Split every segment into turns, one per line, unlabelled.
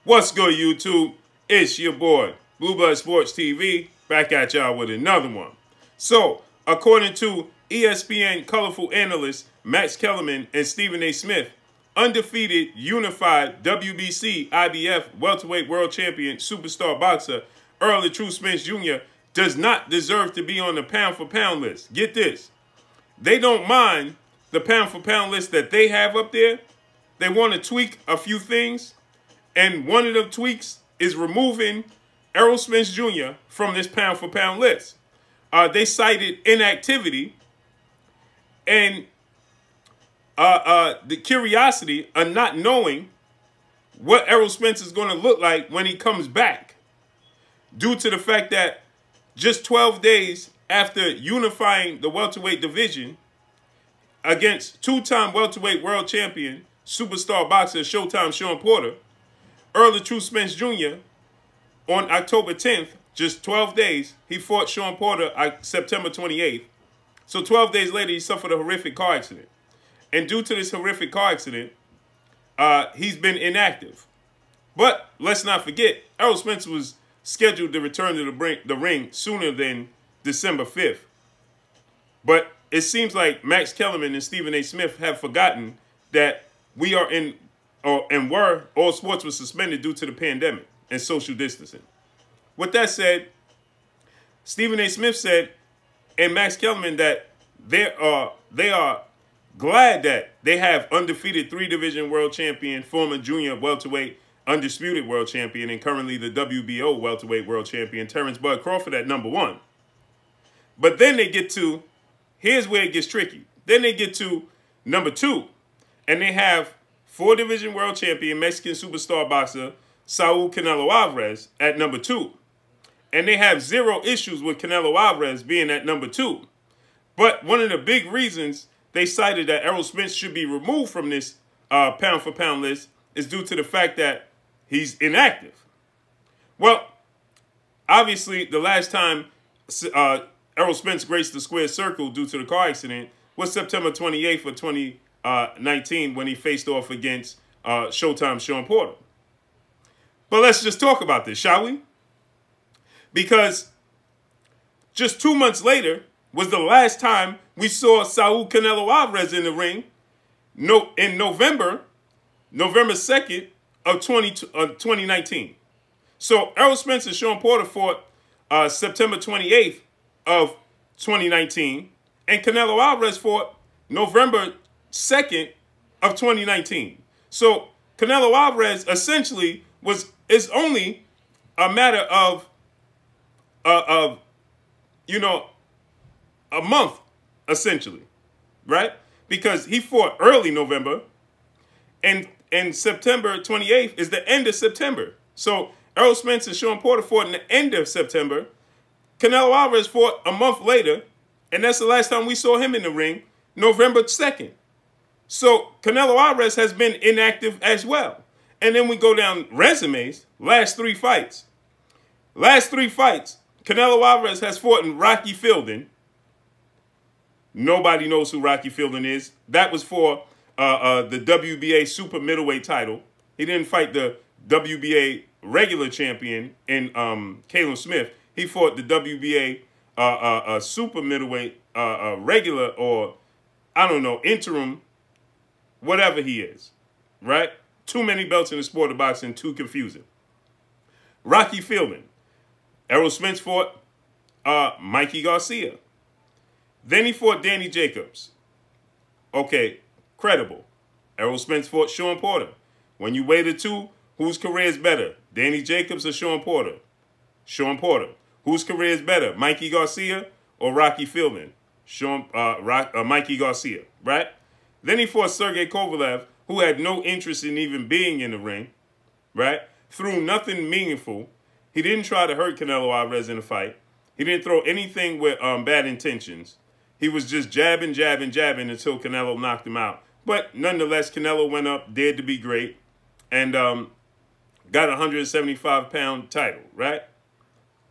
What's good, YouTube? It's your boy, Blue Blood Sports TV, back at y'all with another one. So, according to ESPN colorful analysts Max Kellermen and Stephen A. Smith, undefeated, unified WBC IBF welterweight world champion superstar boxer Errol Spence Jr. does not deserve to be on the pound-for-pound list. Get this. They don't mind the pound-for-pound list that they have up there. They want to tweak a few things. And one of the tweaks is removing Errol Spence Jr. from this pound-for-pound list. They cited inactivity and the curiosity of not knowing what Errol Spence is going to look like when he comes back, due to the fact that just 12 days after unifying the welterweight division against two-time welterweight world champion, superstar boxer Showtime Shawn Porter, Errol Spence Jr., on October 10th, just 12 days, he fought Shawn Porter September 28th. So 12 days later, he suffered a horrific car accident. And due to this horrific car accident, he's been inactive. But let's not forget, Errol Spence was scheduled to return to the ring sooner than December 5th. But it seems like Max Kellerman and Stephen A. Smith have forgotten that we are in, all sports were suspended due to the pandemic and social distancing. With that said, Stephen A. Smith said, and Max Kellerman, that they are glad that they have undefeated three-division world champion, former junior welterweight undisputed world champion, and currently the WBO welterweight world champion, Terrence Bud Crawford, at number 1. But then they get to, here's where it gets tricky. Then they get to number 2, and they have four-division world champion, Mexican superstar boxer Saul Canelo Alvarez at number 2. And they have zero issues with Canelo Alvarez being at number 2. But one of the big reasons they cited that Errol Spence should be removed from this pound-for-pound list is due to the fact that he's inactive. Well, obviously, the last time Errol Spence graced the square circle due to the car accident was September 28th of 2019 when he faced off against Showtime Shawn Porter. But let's just talk about this, shall we? Because just 2 months later was the last time we saw Saul Canelo Alvarez in the ring, in November 2nd of 2019. So Errol Spence and Shawn Porter fought September 28th of 2019, and Canelo Alvarez fought November 2nd of 2019. So Canelo Alvarez essentially is only a matter of a month, essentially, right? Because he fought early November, and September 28th is the end of September. So Errol Spence and Shawn Porter fought in the end of September. Canelo Alvarez fought a month later, and that's the last time we saw him in the ring, November 2nd. So Canelo Alvarez has been inactive as well. And then we go down resumes, last 3 fights. Last 3 fights, Canelo Alvarez has fought in Rocky Fielding. Nobody knows who Rocky Fielding is. That was for the WBA super middleweight title. He didn't fight the WBA regular champion in Caleb Smith. He fought the WBA super middleweight regular, or I don't know, interim, whatever he is, right? Too many belts in the sport of boxing, too confusing. Rocky Fielding. Errol Spence fought Mikey Garcia. Then he fought Danny Jacobs. Okay, credible. Errol Spence fought Shawn Porter. When you weigh the two, whose career is better? Danny Jacobs or Shawn Porter? Shawn Porter. Whose career is better? Mikey Garcia or Rocky Fielding? Mikey Garcia, right? Then he fought Sergey Kovalev, who had no interest in even being in the ring, right? Threw nothing meaningful. He didn't try to hurt Canelo Alvarez in the fight. He didn't throw anything with bad intentions. He was just jabbing until Canelo knocked him out. But nonetheless, Canelo went up, dared to be great, and got a 175-pound title, right?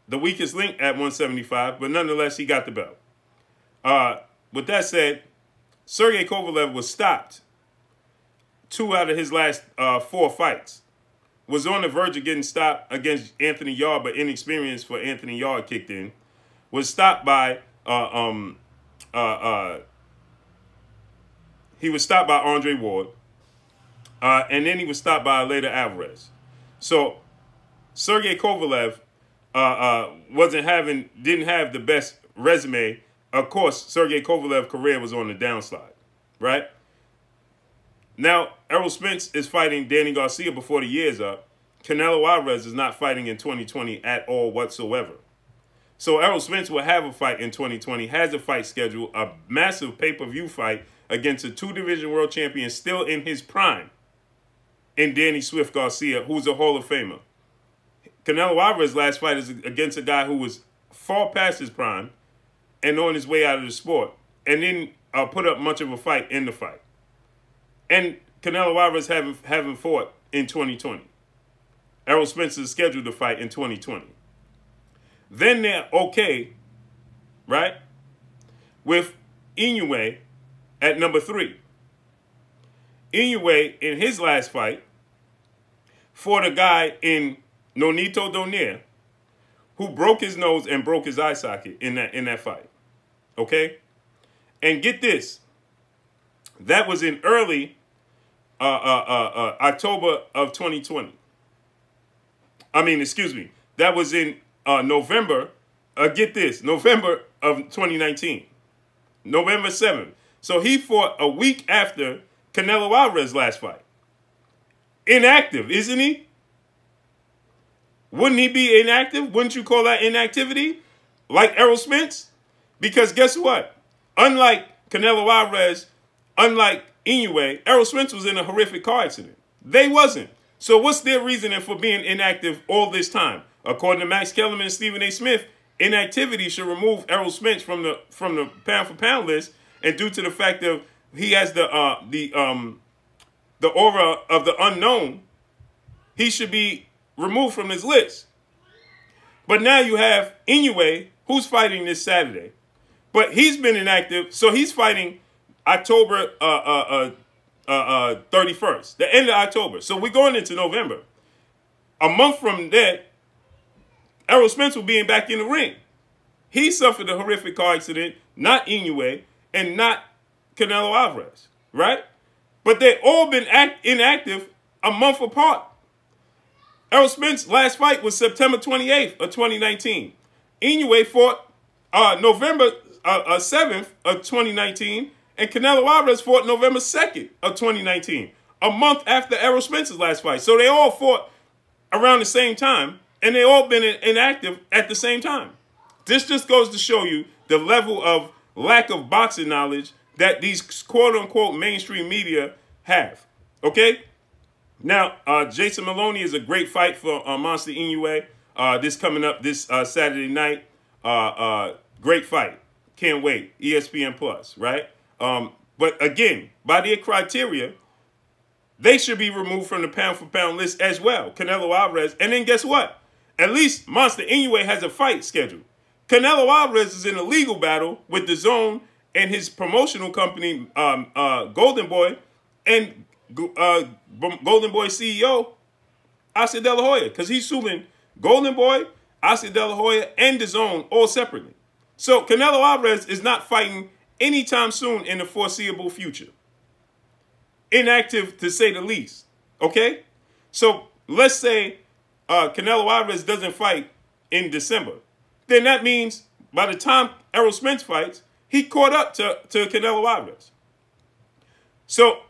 The weakest link at 175, but nonetheless, he got the belt. With that said, Sergey Kovalev was stopped 2 out of his last 4 fights. was on the verge of getting stopped against Anthony Yarde, but inexperience for Anthony Yarde kicked in. Was stopped by he was stopped by Andre Ward, and then he was stopped by Almeida Alvarez. So Sergey Kovalev didn't have the best resume. Of course, Sergey Kovalev's career was on the downslide, right? Now, Errol Spence is fighting Danny Garcia before the year's up. Canelo Alvarez is not fighting in 2020 at all whatsoever. So Errol Spence will have a fight in 2020, has a fight scheduled, a massive pay-per-view fight against a two-division world champion still in his prime, in Danny Swift Garcia, who's a Hall of Famer. Canelo Alvarez's last fight is against a guy who was far past his prime and on his way out of the sport, and then put up much of a fight in the fight. And Canelo Alvarez haven't fought in 2020. Errol Spence is scheduled to fight in 2020. Then they're okay, right, with Inoue at number 3. Inoue, in his last fight, fought a guy in Nonito Donaire who broke his nose and broke his eye socket in that fight. Okay? And get this. That was in early October of 2020. I mean, excuse me. That was in November. Get this. November of 2019. November 7th. So he fought a week after Canelo Alvarez's last fight. Inactive, isn't he? Wouldn't he be inactive? Wouldn't you call that inactivity? Like Errol Spence? Because guess what? Unlike Canelo Alvarez, unlike Inoue, Errol Spence was in a horrific car accident. They wasn't. So what's their reasoning for being inactive all this time? According to Max Kellerman and Stephen A. Smith, inactivity should remove Errol Spence from the pound-for-pound list, and due to the fact that he has the aura of the unknown, he should be removed from this list. But now you have Inoue, who's fighting this Saturday. But he's been inactive, so he's fighting October 31st, the end of October. So we're going into November. A month from that, Errol Spence will be back in the ring. He suffered a horrific car accident, not Inoue, and not Canelo Alvarez, right? But they've all been inactive a month apart. Errol Spence's last fight was September 28th of 2019. Inoue fought November 7th of 2019, and Canelo Alvarez fought November 2nd of 2019, a month after Errol Spence's last fight. So they all fought around the same time, and they all been inactive at the same time. This just goes to show you the level of lack of boxing knowledge that these quote-unquote mainstream media have, okay? Now, Jason Maloney is a great fight for Monster Inoue. This coming up this Saturday night. Great fight. Can't wait. ESPN Plus, right? But again, by their criteria, they should be removed from the pound-for-pound list as well. Canelo Alvarez. And then guess what? At least Monster Inoue has a fight scheduled. Canelo Alvarez is in a legal battle with the Zone and his promotional company, Golden Boy, and Golden Boy CEO, Oscar De La Hoya, because he's suing Golden Boy, Oscar De La Hoya, and the Zone all separately. So Canelo Alvarez is not fighting anytime soon in the foreseeable future. Inactive, to say the least. Okay? So let's say Canelo Alvarez doesn't fight in December. Then that means by the time Errol Spence fights, he caught up to Canelo Alvarez. So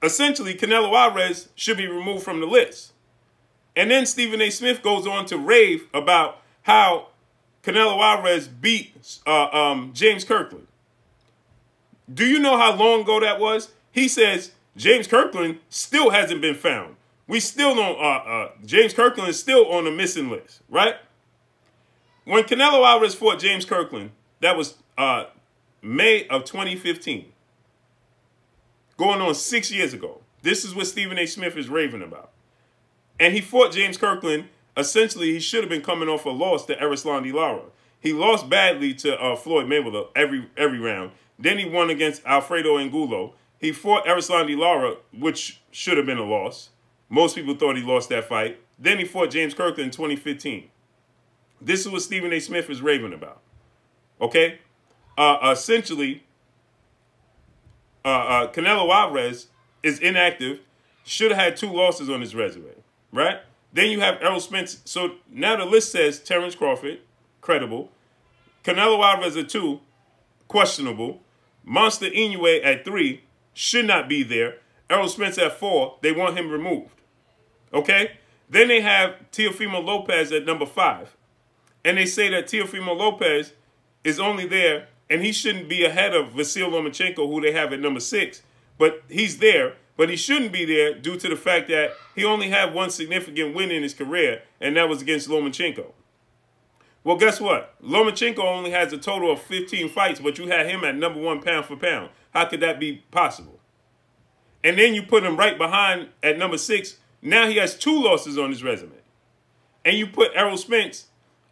essentially, Canelo Alvarez should be removed from the list. And then Stephen A. Smith goes on to rave about how Canelo Alvarez beat James Kirkland. Do you know how long ago that was? He says James Kirkland still hasn't been found. We still don't, James Kirkland is still on the missing list, right? When Canelo Alvarez fought James Kirkland, that was May of 2015. Going on 6 years ago. This is what Stephen A. Smith is raving about. And he fought James Kirkland. Essentially, he should have been coming off a loss to Erislandy Lara. He lost badly to Floyd Mayweather every round. Then he won against Alfredo Angulo. He fought Erislandy Lara, which should have been a loss. Most people thought he lost that fight. Then he fought James Kirkland in 2015. This is what Stephen A. Smith is raving about. Okay? Essentially, Canelo Alvarez is inactive, should have had 2 losses on his resume, right? Then you have Errol Spence. So now the list says Terrence Crawford, credible. Canelo Alvarez at 2, questionable. Monster Inoue at 3, should not be there. Errol Spence at 4, they want him removed. Okay? Then they have Teofimo Lopez at number 5. And they say that Teofimo Lopez is only there, and he shouldn't be ahead of Vasyl Lomachenko, who they have at number 6. But he's there, but he shouldn't be there due to the fact that he only had 1 significant win in his career, and that was against Lomachenko. Well, guess what? Lomachenko only has a total of 15 fights, but you had him at number 1 pound for pound. How could that be possible? And then you put him right behind at number 6. Now he has 2 losses on his resume. And you put Errol Spence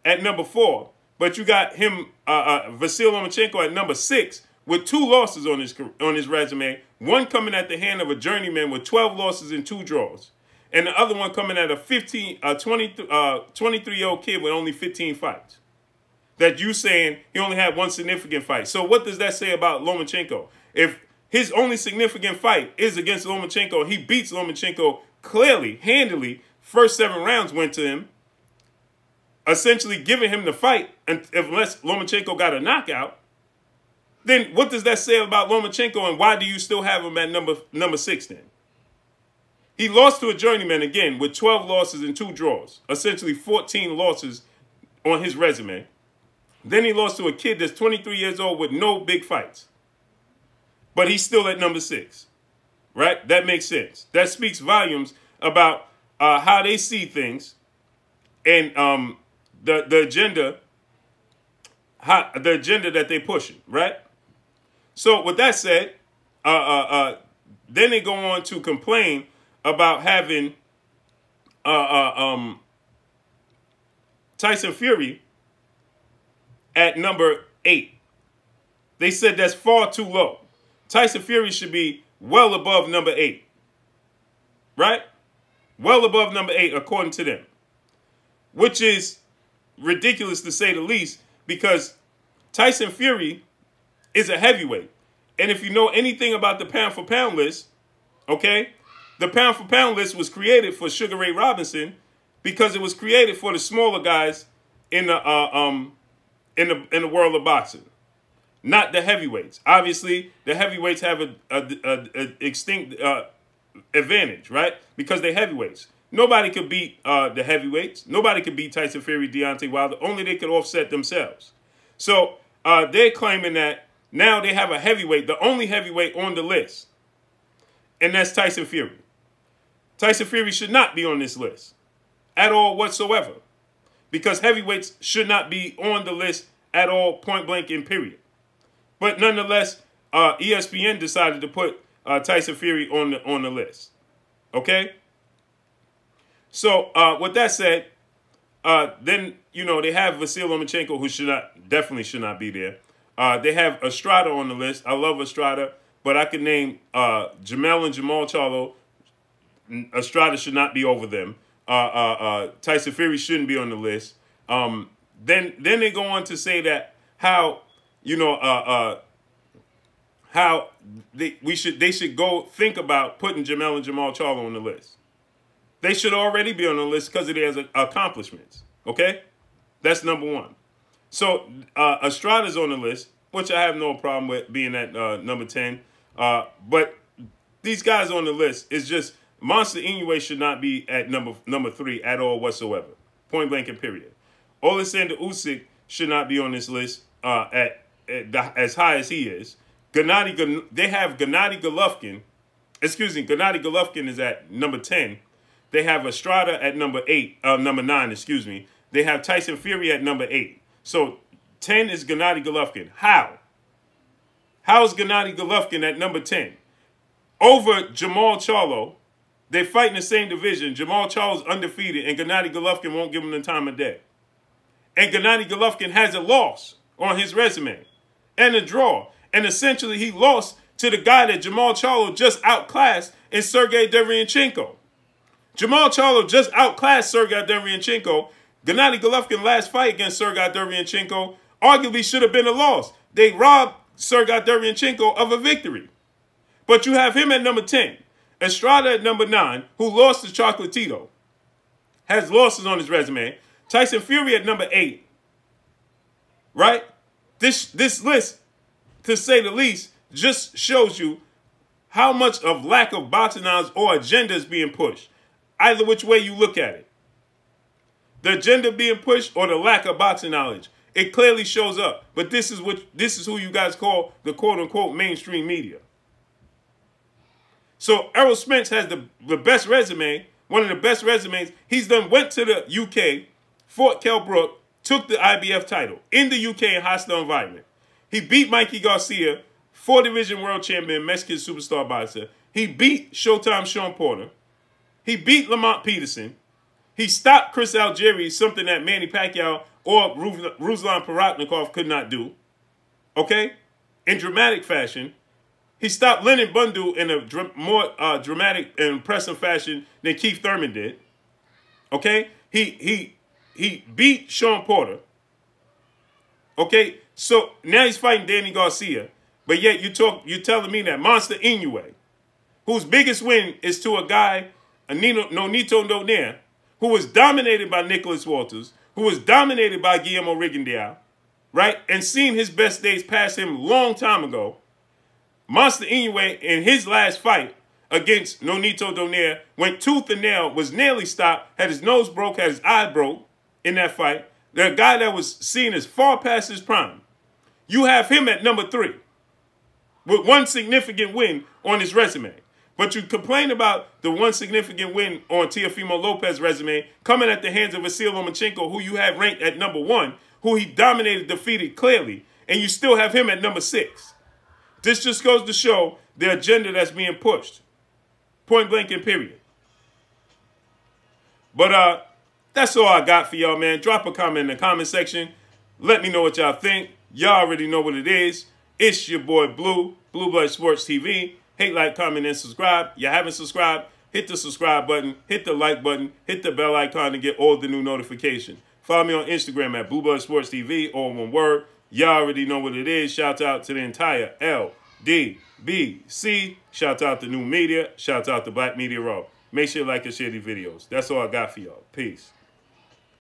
at number 4, but you got him, Vasyl Lomachenko, at number 6 with 2 losses on his resume. One coming at the hand of a journeyman with 12 losses and 2 draws. And the other one coming at a 23-year-old kid with only 15 fights. That you saying he only had 1 significant fight. So what does that say about Lomachenko? If his only significant fight is against Lomachenko, he beats Lomachenko clearly, handily, first 7 rounds went to him, essentially giving him the fight, and unless Lomachenko got a knockout, then what does that say about Lomachenko, and why do you still have him at number 6 then? He lost to a journeyman again with 12 losses and 2 draws, essentially 14 losses on his resume. Then he lost to a kid that's 23 years old with no big fights. But he's still at number 6, right? That makes sense. That speaks volumes about how they see things and the agenda that they're pushing, right? So with that said, then they go on to complain about having Tyson Fury at number 8. They said that's far too low. Tyson Fury should be well above number 8. Right? Well above number 8, according to them. Which is ridiculous to say the least, because Tyson Fury is a heavyweight. And if you know anything about the pound-for-pound list, okay, the pound-for-pound list was created for Sugar Ray Robinson because it was created for the smaller guys in the world of boxing, not the heavyweights. Obviously, the heavyweights have a distinct advantage, right? Because they're heavyweights. Nobody could beat the heavyweights. Nobody could beat Tyson Fury, Deontay Wilder. Only they could offset themselves. So they're claiming that now they have a heavyweight, the only heavyweight on the list, and that's Tyson Fury. Tyson Fury should not be on this list at all whatsoever, because heavyweights should not be on the list at all, point blank and period. But nonetheless, ESPN decided to put Tyson Fury on the list. Okay? So with that said, then they have Vasyl Lomachenko, who definitely should not be there. They have Estrada on the list. I love Estrada, but I could name Jamel and Jamal Charlo. Estrada should not be over them. Tyson Fury shouldn't be on the list. Then they go on to say that how they should go think about putting Jamel and Jamal Charlo on the list. They should already be on the list because of their accomplishments. Okay, that's number 1. So Estrada's on the list, which I have no problem with being at number 10. But these guys on the list is just Monster Inoue should not be at number 3 at all whatsoever. Point blank and period. Alexander Usyk should not be on this list as high as he is. They have Gennady Golovkin. Excuse me, Gennady Golovkin is at number 10. They have Estrada at number 9, excuse me. They have Tyson Fury at number 8. So 10 is Gennady Golovkin. How? How is Gennady Golovkin at number 10? Over Jamal Charlo. They fight in the same division. Jamal Charlo's undefeated, and Gennady Golovkin won't give him the time of day. And Gennady Golovkin has a loss on his resume and a draw. And essentially, he lost to the guy that Jamal Charlo just outclassed in Sergey Derevyanchenko. Jamal Charlo just outclassed Sergey Derevyanchenko. Gennady Golovkin last fight against Sergey Derevyanchenko arguably should have been a loss. They robbed Sergey Derevyanchenko of a victory. But you have him at number 10. Estrada at number 9, who lost to Chocolatito. Has losses on his resume. Tyson Fury at number 8. Right? This list, to say the least, just shows you how much of lack of boxing knowledge or agenda is being pushed. Either which way you look at it. The agenda being pushed or the lack of boxing knowledge. It clearly shows up. But this is who you guys call the quote-unquote mainstream media. So Errol Spence has the best resume, one of the best resumes. He's went to the UK, fought Kell Brook, took the IBF title in the UK in hostile environment. He beat Mikey Garcia, 4-division world champion, Mexican superstar boxer. He beat Showtime Sean Porter. He beat Lamont Peterson. He stopped Chris Algieri, something that Manny Pacquiao or Ruslan Parotnikov could not do. Okay? In dramatic fashion. He stopped Leonard Bundu in a more dramatic and impressive fashion than Keith Thurman did. Okay? He beat Sean Porter. Okay? So now he's fighting Danny Garcia. But yet you're telling me that Monster Inoue, whose biggest win is to a guy, Nonito Donaire, who was dominated by Nicholas Walters, who was dominated by Guillermo Rigondeaux, right? And seen his best days pass him a long time ago. Monster Inoue, in his last fight against Nonito Donaire, went tooth and nail, was nearly stopped, had his nose broke, had his eye broke in that fight. The guy that was seen as far past his prime. You have him at number 3 with one significant win on his resume. But you complain about the one significant win on Teofimo Lopez's resume coming at the hands of Vasyl Lomachenko, who you have ranked at number 1, who he dominated, defeated clearly, and you still have him at number 6. This just goes to show the agenda that's being pushed. Point blank and period. But that's all I got for y'all, man. Drop a comment in the comment section. Let me know what y'all think. Y'all already know what it is. It's your boy Blue, Blue Blood Sports TV. Hate, like, comment, and subscribe. You haven't subscribed, hit the subscribe button, hit the like button, hit the bell icon to get all the new notifications. Follow me on Instagram at Blue Blood Sports TV, all one word. Y'all already know what it is. Shout out to the entire LDBC. Shout out to New Media. Shout out to Black Media Raw. Make sure you like and share these videos. That's all I got for y'all. Peace.